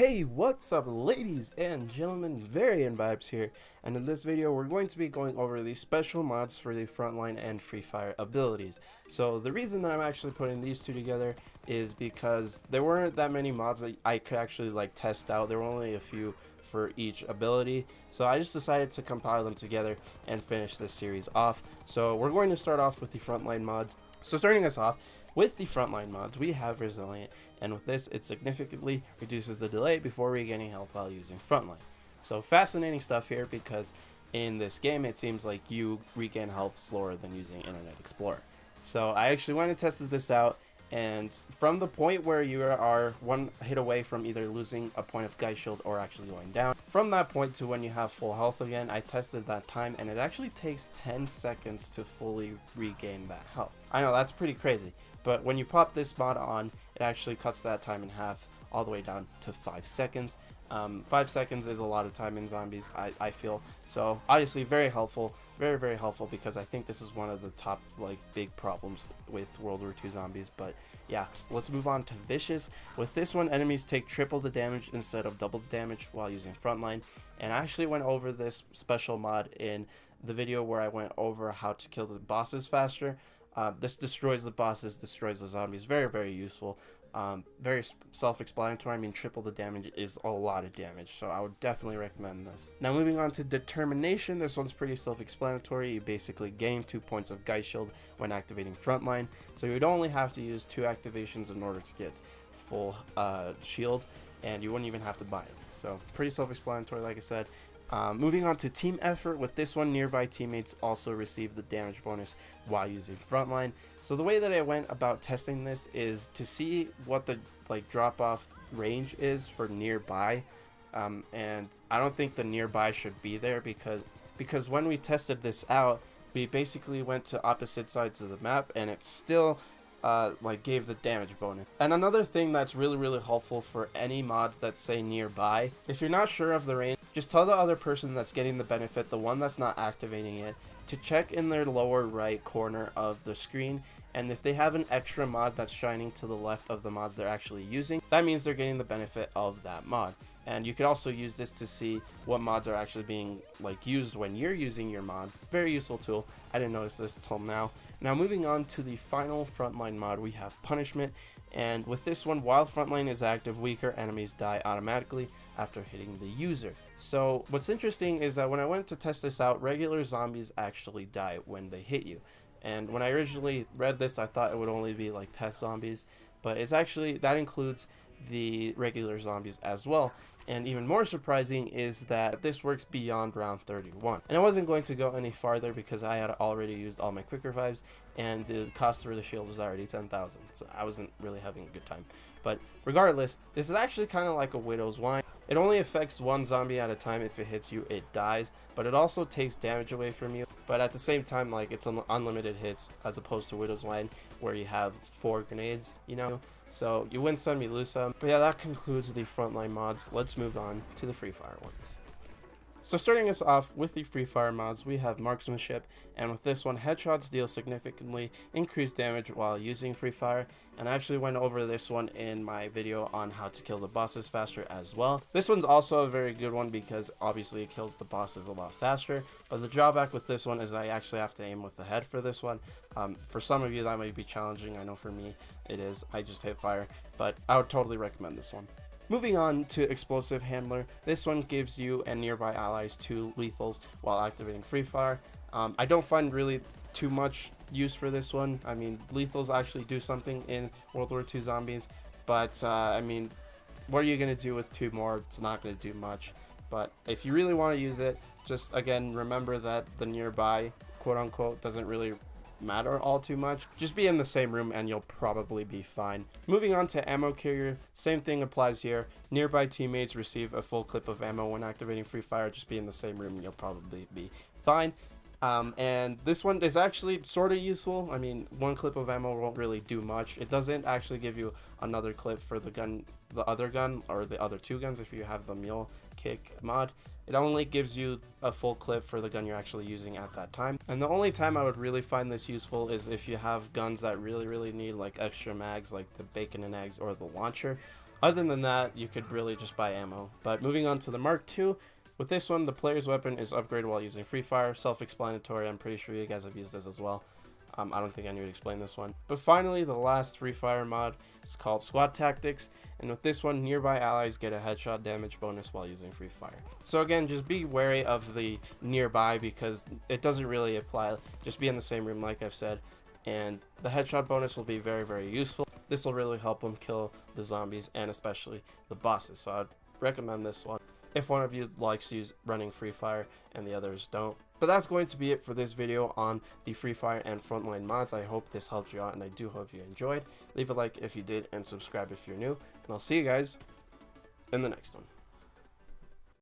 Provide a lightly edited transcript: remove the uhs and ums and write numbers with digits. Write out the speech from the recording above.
Hey, what's up ladies and gentlemen, VaryenVybes here, and in this video we're going to be going over the special mods for the Frontline and Freefire abilities. So the reason that I'm actually putting these two together is because there weren't that many mods that I could actually test out. There were only a few for each ability, so I just decided to compile them together and finish this series off. So we're going to start off with the Frontline mods. So starting us off with the Frontline mods, we have Resilient, and with this it significantly reduces the delay before regaining health while using Frontline. So fascinating stuff here, because in this game it seems like you regain health slower than using Internet Explorer. So I actually went and tested this out, and from the point where you are one hit away from either losing a point of Geist Shield or actually going down, from that point to when you have full health again, I tested that time and it actually takes 10 seconds to fully regain that health. I know that's pretty crazy, but when you pop this mod on, it actually cuts that time in half all the way down to 5 seconds. 5 seconds is a lot of time in zombies, I feel. So obviously very helpful, very helpful, because I think this is one of the top big problems with World War II zombies. But yeah, let's move on to Vicious. With this one, enemies take triple the damage instead of double the damage while using Frontline, and I actually went over this special mod in the video where I went over how to kill the bosses faster. This destroys the bosses, destroys the zombies. Very useful. Very self-explanatory. I mean, triple the damage is a lot of damage, so I would definitely recommend this. Now moving on to Determination, this one's pretty self-explanatory. You basically gain 2 points of Geist Shield when activating Frontline, so you would only have to use 2 activations in order to get full shield, and you wouldn't even have to buy it. So pretty self-explanatory, like I said. Moving on to Team Effort, with this one, nearby teammates also receive the damage bonus while using Frontline. So the way that I went about testing this is to see what the drop off range is for nearby, and I don't think the nearby should be there, because when we tested this out, we basically went to opposite sides of the map and it still gave the damage bonus. And another thing that's really helpful for any mods that say nearby, if you're not sure of the range, just tell the other person that's getting the benefit, the one that's not activating it, to check in their lower right corner of the screen, and if they have an extra mod that's shining to the left of the mods they're actually using, that means they're getting the benefit of that mod. And you could also use this to see what mods are actually being used when you're using your mods. It's a very useful tool. I didn't notice this until now. Now moving on to the final Frontline mod, we have Punishment, and with this one, while Frontline is active, weaker enemies die automatically after hitting the user. So what's interesting is that when I went to test this out, regular zombies actually die when they hit you. And when I originally read this, I thought it would only be pest zombies, but it's actually, that includes the regular zombies as well. And even more surprising is that this works beyond round 31. And I wasn't going to go any farther because I had already used all my quicker vibes, and the cost for the shield was already 10,000, so I wasn't really having a good time. But regardless, this is actually kind of like a Widow's Wine. It only affects one zombie at a time. If it hits you, it dies, but it also takes damage away from you. But at the same time, it's unlimited hits, as opposed to Widow's Wine, where you have 4 grenades, you know? So you win some, you lose some. But yeah, that concludes the Frontline mods. Let's move on to the Free Fire ones. So starting us off with the Free Fire mods, we have Marksmanship, and with this one, headshots deal significantly increased damage while using Free Fire, and I actually went over this one in my video on how to kill the bosses faster as well. This one's also a very good one because obviously it kills the bosses a lot faster, but the drawback with this one is I actually have to aim with the head for this one. For some of you that might be challenging. I know for me it is. I just hit fire, but I would totally recommend this one. Moving on to Explosive Handler, this one gives you and nearby allies 2 lethals while activating Free Fire. I don't find really too much use for this one. I mean, lethals actually do something in World War II zombies, but I mean, what are you going to do with 2 more? It's not going to do much. But if you really want to use it, just again remember that the nearby, quote unquote, doesn't really matter all too much. Just be in the same room and you'll probably be fine. Moving on to Ammo Carrier, same thing applies here. Nearby teammates receive a full clip of ammo when activating Free Fire. Just be in the same room and you'll probably be fine. And this one is actually sort of useful. I mean, 1 clip of ammo won't really do much. It doesn't actually give you another clip for the gun, the other gun, or the other 2 guns if you have the mule kick mod. It only gives you a full clip for the gun you're actually using at that time. And the only time I would really find this useful is if you have guns that really need extra mags, like the bacon and eggs or the launcher. Other than that, you could really just buy ammo. But moving on to the Mark II, with this one, the player's weapon is upgraded while using Free Fire. Self-explanatory, I'm pretty sure you guys have used this as well. I don't think I need to explain this one. But finally, the last Free Fire mod is called Squad Tactics, and with this one, nearby allies get a headshot damage bonus while using Free Fire. So again, just be wary of the nearby because it doesn't really apply. Just be in the same room like I've said, and the headshot bonus will be very, very useful. This will really help them kill the zombies and especially the bosses, so I'd recommend this one if one of you likes running Free Fire and the others don't. But that's going to be it for this video on the Free Fire and Frontline mods. I hope this helped you out, and I do hope you enjoyed. Leave a like if you did, and subscribe if you're new, and I'll see you guys in the next one.